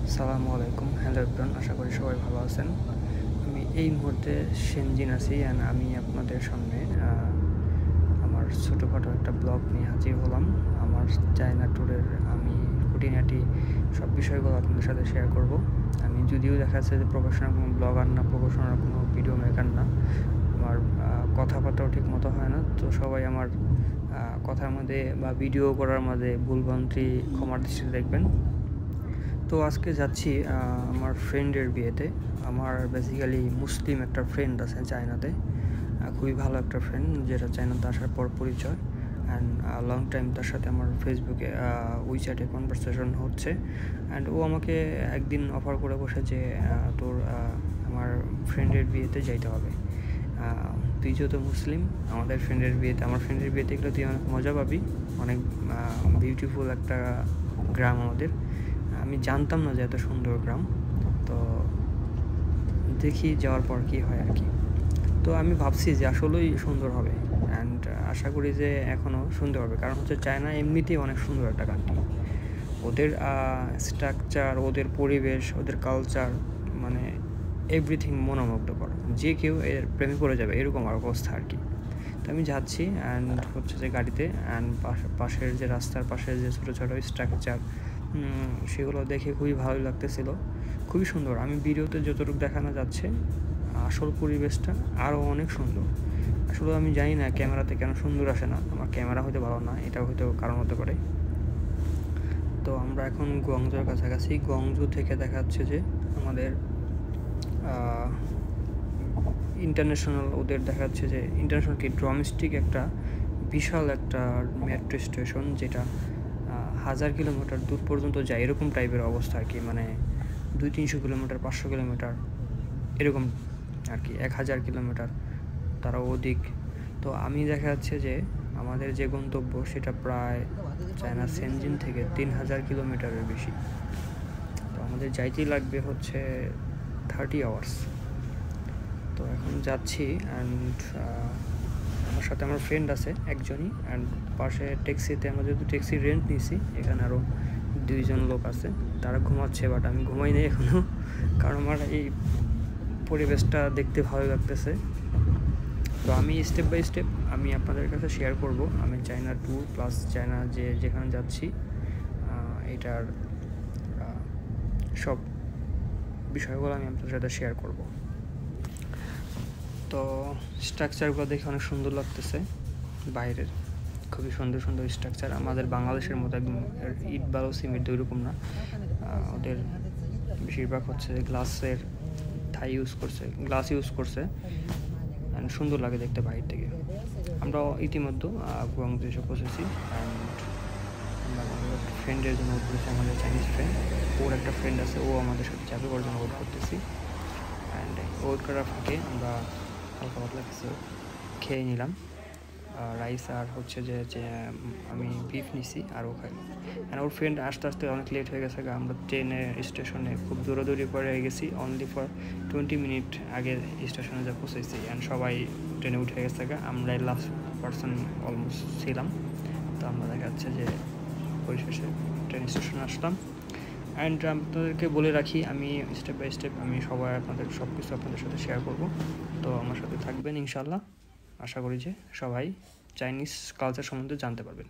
আসসালামু আলাইকুম, hello everyone, আশা করি সবাই ভালো আছেন। আমি এই মুহূর্তে শেনজিন আছি অ্যান্ড আমি আপনাদের সামনে আমার ছোটোখাটো একটা ব্লগ নিয়ে হাজির হলাম। আমার চায়না ট্যুরের আমি খুঁটিনাটি সব বিষয়গুলো আপনাদের সাথে শেয়ার করব। আমি যদিও দেখা যাচ্ছে যে প্রফেশনাল কোনো ব্লগার না, প্রফেশনাল কোনো ভিডিও মেকার না, আমার কথাবার্তাও ঠিক মতো হয় না, তো সবাই আমার কথার মধ্যে বা ভিডিও করার মধ্যে ভুলভ্রান্তি ক্ষমার দৃষ্টিতে দেখবেন। তো আজকে যাচ্ছি আমার ফ্রেন্ডের বিয়েতে। আমার বেসিক্যালি মুসলিম একটা ফ্রেন্ড আছে চায়নাতে, খুবই ভালো একটা ফ্রেন্ড, যেটা চায়নাতে আসার পর পরিচয়। অ্যান্ড লং টাইম তার সাথে আমার ফেসবুকে উইচ্যাটে কনভারসেশন হচ্ছে। অ্যান্ড ও আমাকে একদিন অফার করে বসে যে তোর আমার ফ্রেন্ডের বিয়েতে যাইতে হবে। তুই যেহেতু মুসলিম, আমাদের ফ্রেন্ডের বিয়েতে, আমার ফ্রেন্ডের বিয়েতে গেলে তুই অনেক মজা পাবি, অনেক বিউটিফুল একটা গ্রাম আমাদের। আমি জানতাম না যে এত সুন্দর গ্রাম, তো দেখি যাওয়ার পর কী হয় আর কি। তো আমি ভাবছি যে আসলেই সুন্দর হবে, অ্যান্ড আশা করি যে এখনও সুন্দর হবে, কারণ হচ্ছে চায়না এমনিতেই অনেক সুন্দর একটা কান্ট্রি। ওদের স্ট্রাকচার, ওদের পরিবেশ, ওদের কালচার, মানে এভরিথিং মনোমুগ্ধকর, যে কেউ এর প্রেমে পড়ে যাবে এরকম অবস্থা আর কি। তো আমি যাচ্ছি অ্যান্ড হচ্ছে যে গাড়িতে, অ্যান্ড পাশের যে রাস্তার পাশের যে ছোটো ছোটো স্ট্রাকচার, সেগুলো দেখে খুবই ভালো লাগতেছিল, খুবই সুন্দর। আমি ভিডিওতে যতটুকু দেখানো যাচ্ছে, আসল পরিবেশটা আরও অনেক সুন্দর। আসলে আমি জানি না ক্যামেরাতে কেন সুন্দর আসে না, আমার ক্যামেরা হয়তো ভালো না, এটাও হয়তো কারণ হতে পারে। তো আমরা এখন গুয়াংজোর কাছাকাছি। গুয়াংজো থেকে দেখা যাচ্ছে যে আমাদের ইন্টারন্যাশনাল, ওদের দেখা যাচ্ছে যে ইন্টারন্যাশনাল কি ডোমেস্টিক একটা বিশাল একটা মেট্রো স্টেশন, যেটা 1000 কিলোমিটার দূর পর্যন্ত যায়, এরকম টাইপের অবস্থা আর কি। মানে 200-300 কিলোমিটার, 500 কিলোমিটার এরকম আর কি, 1000 কিলোমিটার তারা অধিক। তো আমি দেখা যাচ্ছে যে আমাদের যে গন্তব্য সেটা প্রায় চায়না শেনজিন থেকে 3000 কিলোমিটারের বেশি। তো আমাদের যাইতেই লাগবে হচ্ছে 30 আওয়ার্স। তো এখন যাচ্ছি, অ্যান্ড আমার সাথে আমার ফ্রেন্ড আছে একজনই, অ্যান্ড পাশে ট্যাক্সিতে, আমরা যেহেতু ট্যাক্সি রেন্ট নিয়েছি, এখানে আরও 2 জন লোক আছে, তারা ঘুমাচ্ছে, বাট আমি ঘুমাই নেই এখনও, কারণ আমার এই পরিবেশটা দেখতে ভালো লাগতেছে। তো আমি স্টেপ বাই স্টেপ আমি আপনাদের কাছে শেয়ার করব আমি চায়না ট্যুর প্লাস চায়না যেখানে যাচ্ছি, এটার সব বিষয়গুলো আমি আপনাদের সাথে শেয়ার করব। তো স্ট্রাকচারগুলো দেখে অনেক সুন্দর লাগতেছে, বাইরের খুবই সুন্দর সুন্দর স্ট্রাকচার, আমাদের বাংলাদেশের মতো একদম ইট বালু সিমেন্ট ওইরকম না। ওদের বেশিরভাগ হচ্ছে গ্লাসের গ্লাস ইউজ করছে, অ্যান্ড সুন্দর লাগে দেখতে বাইরে থেকে। আমরা ইতিমধ্যে গুয়াংজো এসে পৌঁছেছি, অ্যান্ড আমরা আমাদের ফ্রেন্ডের জন্য ওয়েট করছি, আমাদের চাইনিজ ফ্রেন্ড, ওর একটা ফ্রেন্ড আছে, ও আমাদের সাথে যাবে, ওর জন্য ওয়েট করতেছি। অ্যান্ড ওয়েট করার ফাঁকে আমরা হালকা পাতলা কিছু খেয়ে নিলাম, রাইস আর হচ্ছে যে আমি বিফ নিছি আর ও খাই। অ্যান্ড ওর ফ্রেন্ড আস্তে আস্তে অনেক লেট হয়ে গেছে, আমরা ট্রেনের স্টেশনে খুব দৌড়াদৌড়ি করে গেছি, অনলি ফর 20 মিনিট আগে স্টেশনে যা পৌঁছেছি, অ্যান্ড সবাই ট্রেনে উঠে গেছে, আমরাই লাস্ট পার্সন অলমোস্ট ছিলাম। তো আমরা দেখা যাচ্ছে যে পরিশেষে ট্রেন স্টেশনে আসলাম। অ্যান্ড আপনাদেরকে বলে রাখি, আমি স্টেপ বাই স্টেপ আমি আপনাদের সব কিছু আপনাদের সাথে শেয়ার করব। তো আমার সাথে থাকবেন ইনশাল্লাহ। আশা করি যে সবাই চাইনিজ কালচার সম্বন্ধে জানতে পারবেন।